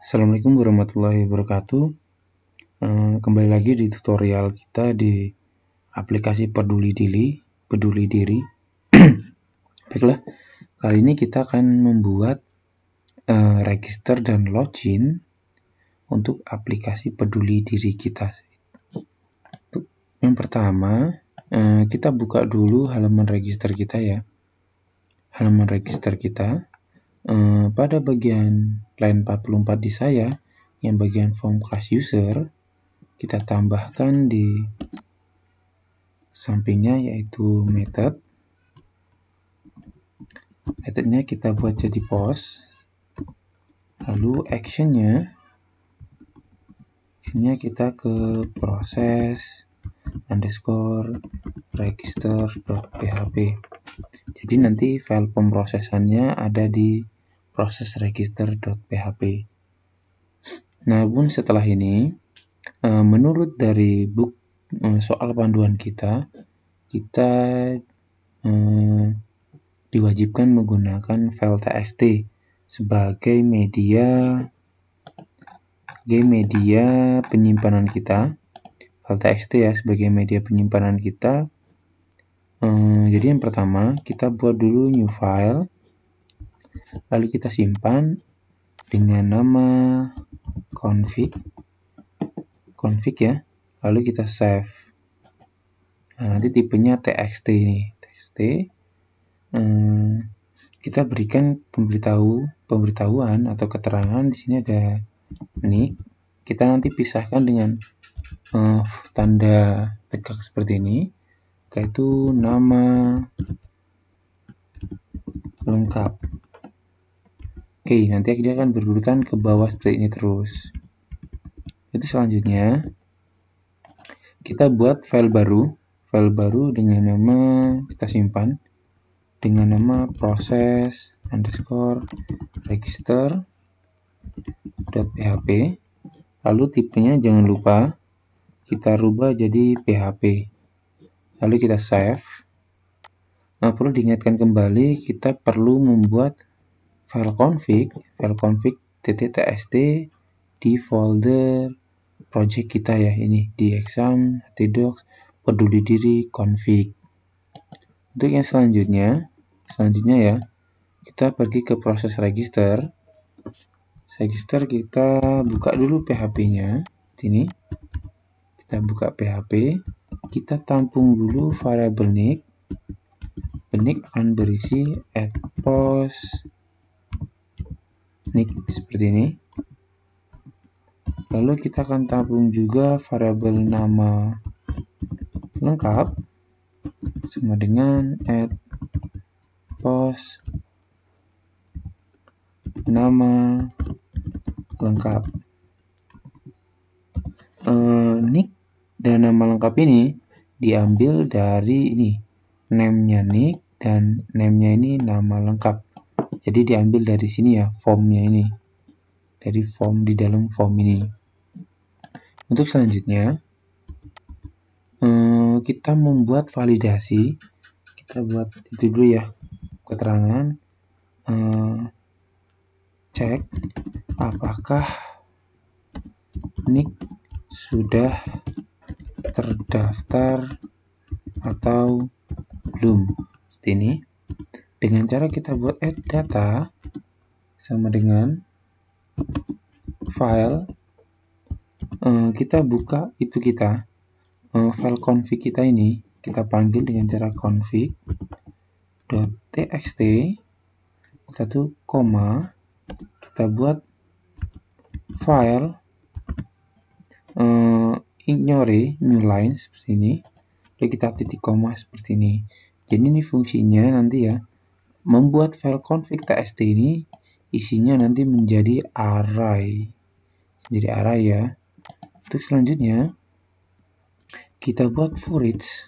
Assalamualaikum warahmatullahi wabarakatuh. Kembali lagi di tutorial kita di aplikasi Peduli Diri. Baiklah, kali ini kita akan membuat register dan login untuk aplikasi Peduli Diri kita. Yang pertama, kita buka dulu halaman register kita ya. Halaman register kita. Pada bagian line 44 di saya, yang bagian form class user, kita tambahkan di sampingnya yaitu methodnya kita buat jadi post, lalu actionnya kita ke proses underscore register.php. Jadi nanti file pemrosesannya ada di proses register.php. Namun setelah ini, menurut dari soal panduan kita diwajibkan menggunakan file txt sebagai media penyimpanan kita. File txt ya sebagai media penyimpanan kita. Jadi yang pertama kita buat dulu new file, lalu kita simpan dengan nama config ya, lalu kita save. Nah, nanti tipenya txt ini, kita berikan pemberitahuan atau keterangan. Di sini ada nick, kita nanti pisahkan dengan tanda tegak seperti ini, yaitu nama lengkap. Oke, nanti dia akan berurutan ke bawah seperti ini terus. Itu selanjutnya kita buat file baru dengan nama, kita simpan dengan nama proses underscore register.php, lalu tipenya jangan lupa kita rubah jadi php, lalu kita save. Nah, perlu diingatkan kembali, kita perlu membuat file config.txt di folder project kita ya, ini di exam htdocs peduli diri config. Untuk yang selanjutnya ya, kita pergi ke proses register, kita buka dulu php-nya. Sini kita buka php, kita tampung dulu variabel nick akan berisi @post nick seperti ini. Lalu kita akan tampung juga variabel nama lengkap sama dengan @post nama lengkap. Nick dan nama lengkap ini diambil dari ini, name-nya nick dan name-nya ini nama lengkap. Jadi diambil dari sini ya, formnya ini, dari form di dalam form ini. Untuk selanjutnya kita membuat validasi. Kita buat itu dulu ya, keterangan cek apakah nick sudah terdaftar atau belum, seperti ini. Dengan cara kita buat add data sama dengan file, kita buka itu file config kita ini, kita panggil dengan cara config.txt, kita buat file ignore new line seperti ini, lalu kita titik koma seperti ini. Jadi ini fungsinya nanti ya, membuat file config.txt ini isinya nanti menjadi array. Ya. Untuk selanjutnya kita buat for each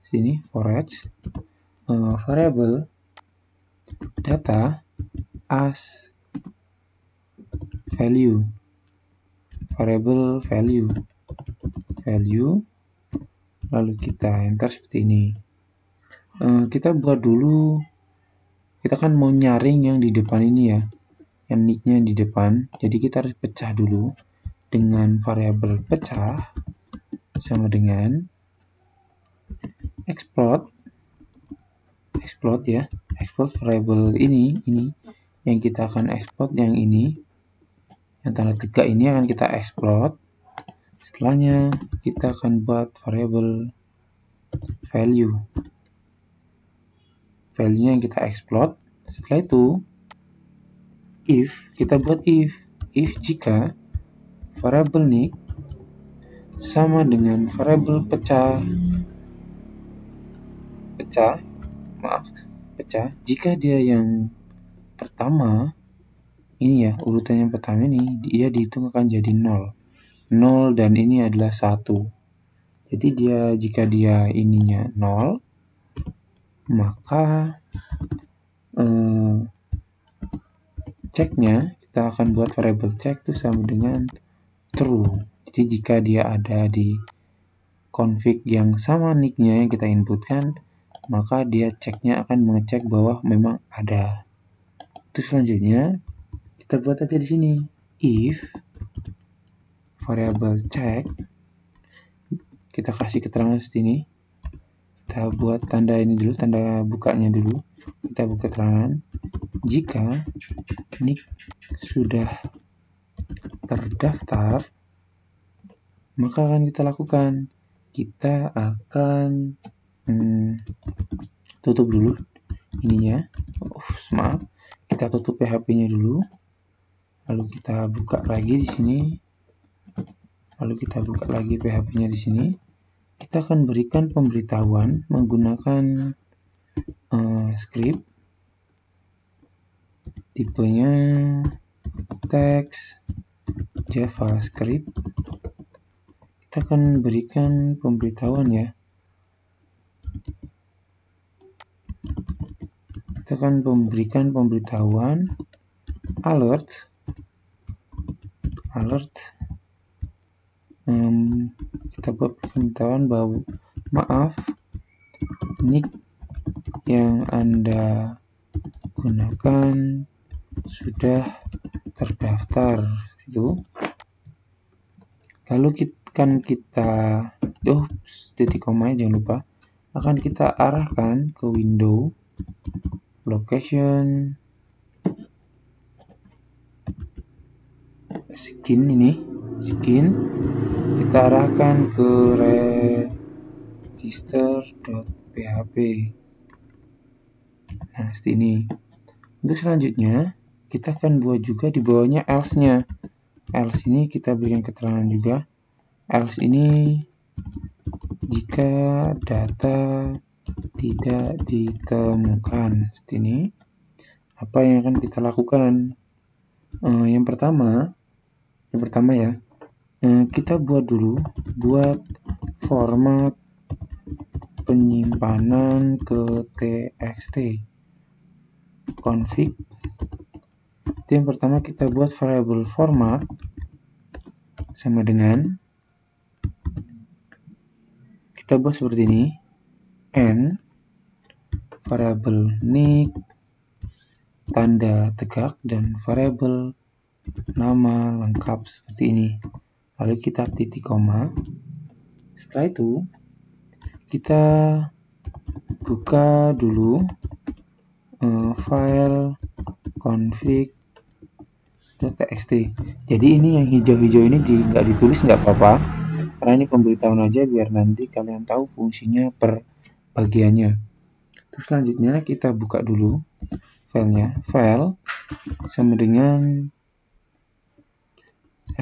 sini variable data as value, lalu kita enter seperti ini. Kita buat dulu kita kan mau nyaring yang di depan ini ya, yang nicknya di depan. Jadi kita harus pecah dulu dengan variabel pecah sama dengan explode ya, explode variabel ini yang kita akan explode, yang ini yang tanda tegak ini akan kita explode. Setelahnya kita akan buat variabel value nya yang kita explode. Setelah itu kita buat if jika variabel nick sama dengan variabel pecah jika dia yang pertama ini ya, urutan yang pertama ini dia dihitung akan jadi 0 dan ini adalah 1. Jadi jika dia ininya 0, maka ceknya kita akan buat variabel cek itu sama dengan true. Jadi jika dia ada di config yang sama nicknya yang kita inputkan, maka dia ceknya akan mengecek bahwa memang ada. Terus selanjutnya kita buat aja di sini if variabel check, kita kasih keterangan seperti ini. Kita buat tanda ini dulu, tanda bukanya dulu. Kita buka keterangan jika nick sudah terdaftar, maka akan kita lakukan, kita akan tutup dulu ininya, maaf, kita tutup PHP-nya dulu, lalu kita buka lagi di sini, lalu kita buka lagi PHP-nya di sini. Kita akan berikan pemberitahuan menggunakan script, tipenya teks JavaScript. Kita akan berikan pemberitahuan ya. Kita akan memberikan pemberitahuan alert. Kita buat pemberitahuan bahwa maaf, nick yang Anda gunakan sudah terdaftar itu. Lalu titik koma jangan lupa, akan kita arahkan ke window location skin kita arahkan ke register.php. Nah, seperti ini. Untuk selanjutnya kita akan buat juga di bawahnya else-nya. Else ini kita berikan keterangan juga. Else ini jika data tidak ditemukan, seperti ini. Apa yang akan kita lakukan? Yang pertama ya, kita buat format penyimpanan ke txt config. Itu yang pertama, kita buat variable format sama dengan kita buat seperti ini, n variable nick tanda tegak dan variable nama lengkap seperti ini. Lalu kita titik koma. Setelah itu kita buka dulu file config.txt. Jadi ini yang hijau-hijau ini nggak ditulis nggak apa-apa, karena ini pemberitahuan aja biar nanti kalian tahu fungsinya per bagiannya. Terus selanjutnya kita buka dulu filenya, file sama dengan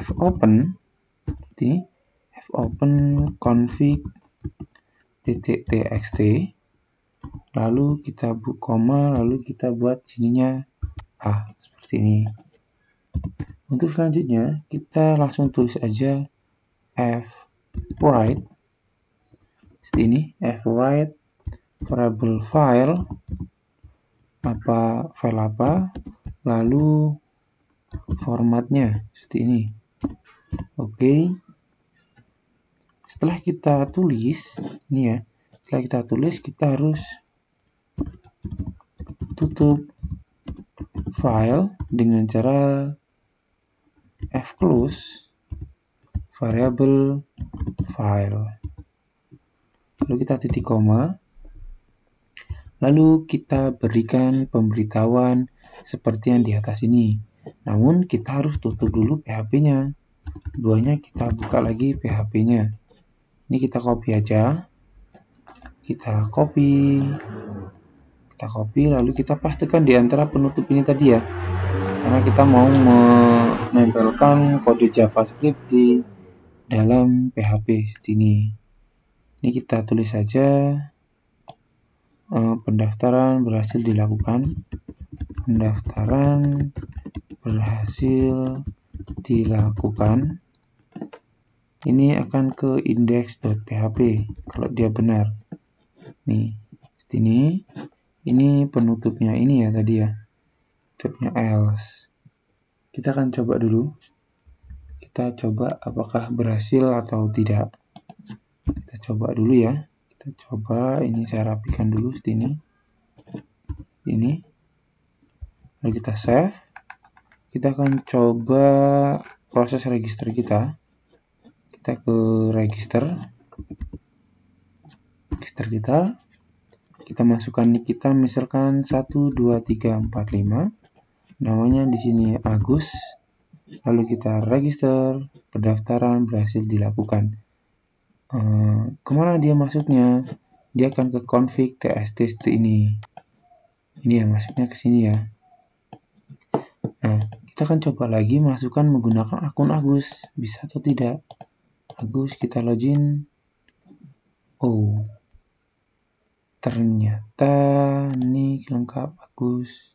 fopen config.txt, lalu kita buka koma, lalu kita buat sininya seperti ini. Untuk selanjutnya kita langsung tulis aja fwrite seperti ini, fwrite variable file apa, lalu formatnya seperti ini. Oke. Setelah kita tulis ini ya, kita harus tutup file dengan cara fclose variable file. Lalu kita titik koma. Lalu kita berikan pemberitahuan seperti yang di atas ini. Namun kita harus tutup dulu PHP-nya. Duanya kita buka lagi PHP-nya. Ini kita copy aja. Kita copy lalu kita pastikan di antara penutup ini tadi ya. Karena kita mau menempelkan kode JavaScript di dalam PHP sini. Ini kita tulis saja pendaftaran berhasil dilakukan. Pendaftaran berhasil dilakukan. Ini akan ke index.php kalau dia benar. Nih, sini. Ini penutupnya ini ya tadi ya. Penutupnya else. Kita akan coba dulu. Kita coba apakah berhasil atau tidak. Kita coba dulu ya. Kita coba, ini saya rapikan dulu sini. Ini. Lalu kita save. Kita akan coba proses register kita. Kita ke register kita. Kita masukkan nick kita misalkan 12345. Namanya di sini Agus. Lalu kita register, pendaftaran berhasil dilakukan. Kemana dia masuknya? Dia akan ke config txt ini. Ini ya masuknya ke sini ya. Nah, kita akan coba lagi masukkan menggunakan akun Agus. Bisa atau tidak? Agus, kita login. Oh, ternyata nih lengkap Agus.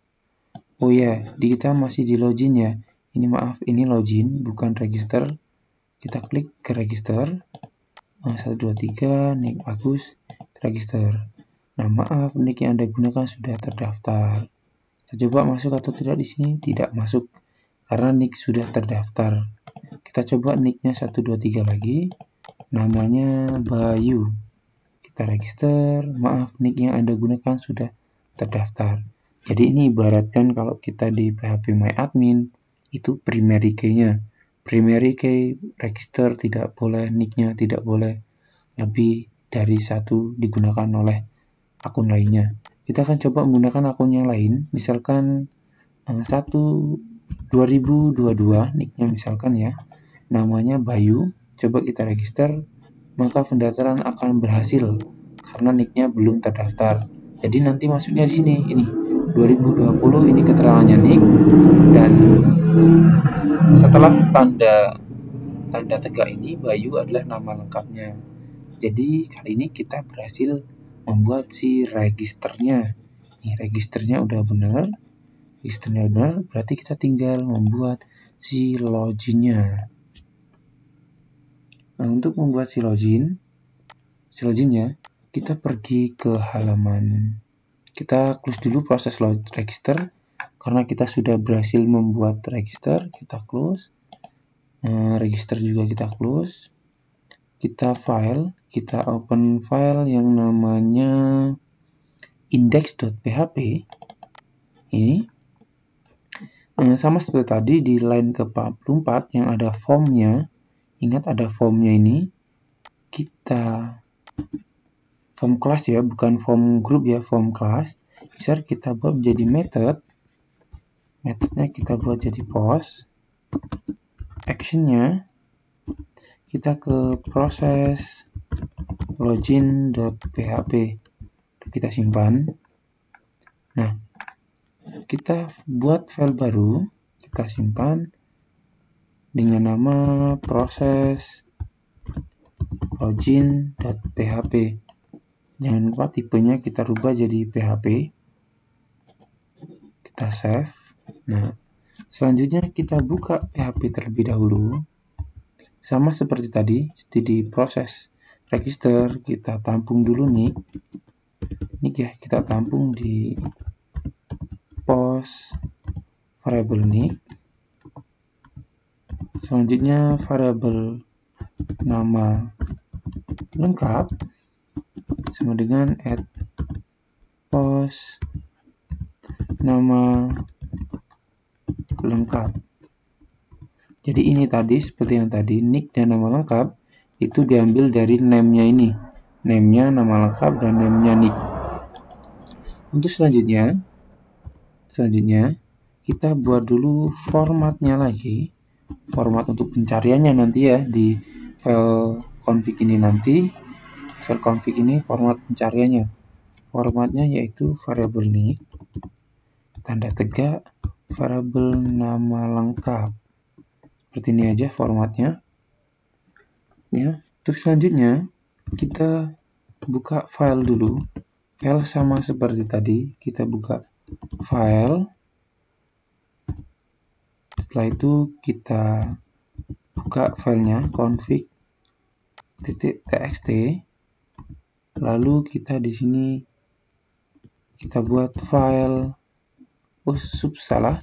Oh ya, kita masih di login ya. Ini maaf, ini login bukan register. Kita klik ke register. 123 nick Agus register. Nah, maaf, nick yang Anda gunakan sudah terdaftar. Kita coba masuk atau tidak di sini? Tidak masuk karena nick sudah terdaftar. Kita coba nicknya 123 lagi. Namanya Bayu. Kita register. Maaf, nick yang Anda gunakan sudah terdaftar. Jadi ini ibaratkan kalau kita di phpMyAdmin itu primary key-nya. Primary key register tidak boleh, nick-nya tidak boleh lebih dari satu digunakan oleh akun lainnya. Kita akan coba menggunakan akun yang lain, misalkan 2022 nick-nya misalkan ya. Namanya Bayu. Coba kita register, maka pendaftaran akan berhasil karena nick-nya belum terdaftar. Jadi nanti masuknya di sini, ini 2020 ini keterangannya nick, dan setelah tanda tegak ini Bayu adalah nama lengkapnya. Jadi kali ini kita berhasil membuat si registernya. Nih registernya udah benar. Registernya benar, berarti kita tinggal membuat si loginnya. Nah, untuk membuat si loginnya, kita pergi ke halaman. Kita close dulu proses register karena kita sudah berhasil membuat register. Kita close. Register juga kita close. Kita open file yang namanya index.php. Ini sama seperti tadi di line ke-44 yang ada formnya. Ingat ada formnya ini. Kita form class ya, bukan form group ya, form class. Bisa kita buat menjadi method. Metodnya kita buat jadi post. Actionnya kita ke proses login.php. Kita simpan. Nah, kita buat file baru, kita simpan dengan nama proses login.php. Jangan lupa tipenya kita rubah jadi PHP. Kita save. Nah, selanjutnya kita buka PHP terlebih dahulu. Sama seperti tadi, di proses register kita tampung dulu nick. Nick ya, kita tampung di post variable nick. Selanjutnya variable nama lengkap sama dengan add post nama lengkap. Jadi ini tadi seperti yang tadi, nick dan nama lengkap itu diambil dari name-nya ini. Name-nya nama lengkap dan name-nya nick. Untuk selanjutnya kita buat dulu formatnya lagi. Format untuk pencariannya nanti ya di file config ini nanti. File config ini format pencariannya. Formatnya yaitu variable nick, tanda tegak, variable nama lengkap. Seperti ini aja formatnya. Ya, untuk selanjutnya kita buka file dulu. File sama seperti tadi, kita buka file. Setelah itu kita buka filenya config.txt. Lalu kita di sini kita buat file. Salah.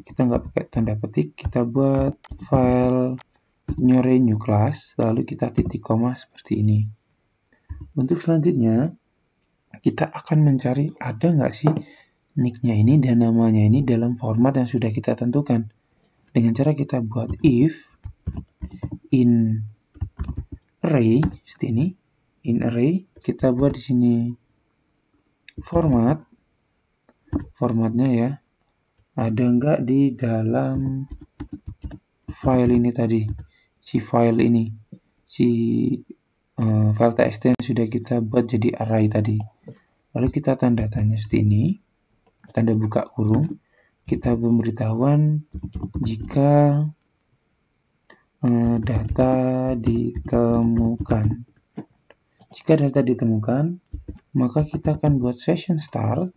Kita nggak pakai tanda petik. Kita buat file new class. Lalu kita titik koma seperti ini. Untuk selanjutnya kita akan mencari ada nggak sih nick-nya ini dan namanya ini dalam format yang sudah kita tentukan. Dengan cara kita buat if in array seperti ini. In array kita buat di sini formatnya ya. Ada nggak di dalam file ini tadi? File txt yang sudah kita buat jadi array tadi. Lalu kita tanda tanya seperti ini. Tanda buka kurung, kita pemberitahuan jika data ditemukan. Jika data ditemukan, maka kita akan buat session start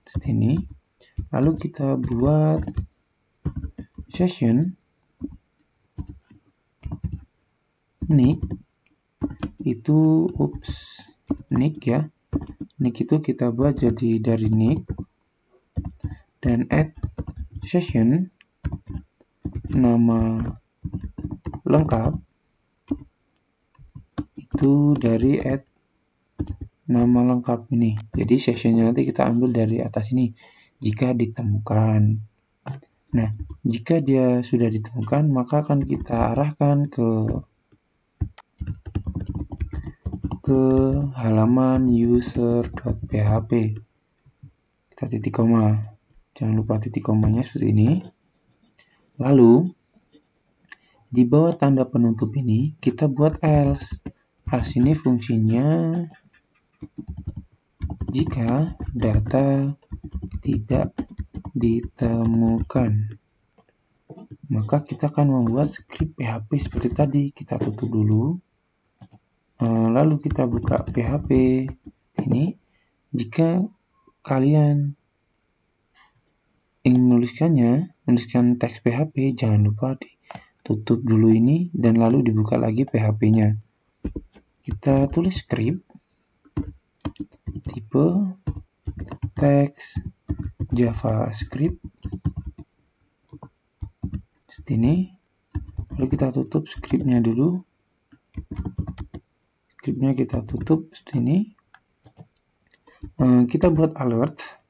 seperti ini. Lalu kita buat session nick itu nick ya. Nick itu kita buat jadi dari nick dan add session nama lengkap itu dari add nama lengkap ini. Jadi sessionnya nanti kita ambil dari atas ini jika ditemukan. Nah, jika dia sudah ditemukan maka akan kita arahkan ke halaman user.php. Kita titik koma. Jangan lupa titik komanya seperti ini. Lalu di bawah tanda penutup ini kita buat else. Else ini fungsinya jika data tidak ditemukan. Maka kita akan membuat script PHP seperti tadi. Kita tutup dulu. Lalu kita buka PHP ini. Jika kalian ingin menuliskan teks PHP, jangan lupa ditutup dulu ini dan lalu dibuka lagi PHP-nya. Kita tulis script tipe teks JavaScript seperti ini. Lalu kita tutup scriptnya dulu. Scriptnya kita tutup seperti ini. Kita buat alert.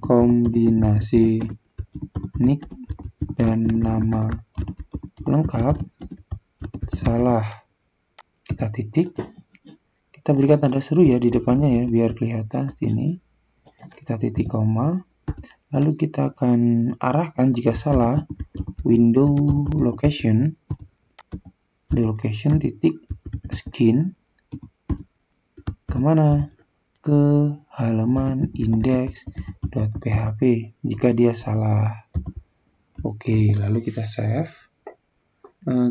Kombinasi nick dan nama lengkap salah. Kita titik. Kita berikan tanda seru ya di depannya ya biar kelihatan seperti ini. Kita titik koma. Lalu kita akan arahkan jika salah window location titik skin kemana? Ke halaman index.php jika dia salah. Oke, lalu kita save.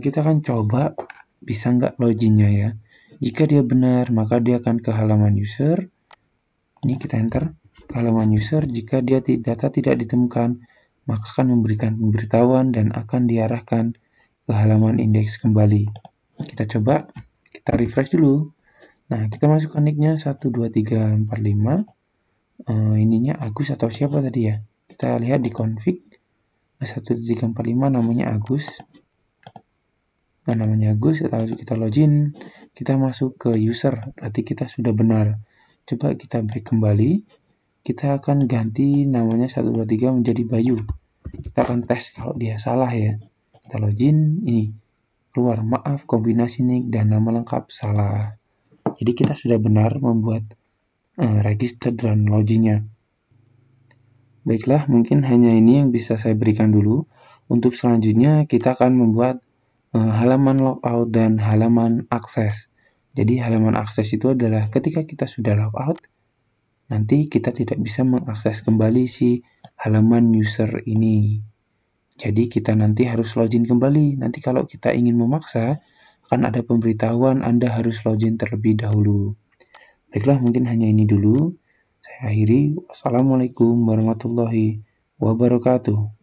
Kita akan coba bisa nggak loginnya ya. Jika dia benar maka dia akan ke halaman user. Ini kita enter ke halaman user. Jika data tidak ditemukan maka akan memberikan pemberitahuan dan akan diarahkan ke halaman indeks kembali. Kita coba, kita refresh dulu. Nah, kita masukkan nicknya 12345. Ininya Agus atau siapa tadi ya? Kita lihat di config 12345 namanya Agus. Nah, namanya Agus, lalu kita login kita masuk ke user, berarti kita sudah benar. Coba kita break kembali, kita akan ganti namanya 123 menjadi Bayu. Kita akan tes kalau dia salah ya. Kita login, ini keluar, maaf kombinasi nick dan nama lengkap salah. Jadi kita sudah benar membuat register dan loginnya. Baiklah, mungkin hanya ini yang bisa saya berikan dulu. Untuk selanjutnya kita akan membuat halaman logout dan halaman akses. Jadi halaman akses itu adalah ketika kita sudah logout, nanti kita tidak bisa mengakses kembali si halaman user ini. Jadi kita nanti harus login kembali. Nanti kalau kita ingin memaksa, akan ada pemberitahuan Anda harus login terlebih dahulu. Baiklah, mungkin hanya ini dulu. Saya akhiri. Wassalamualaikum warahmatullahi wabarakatuh.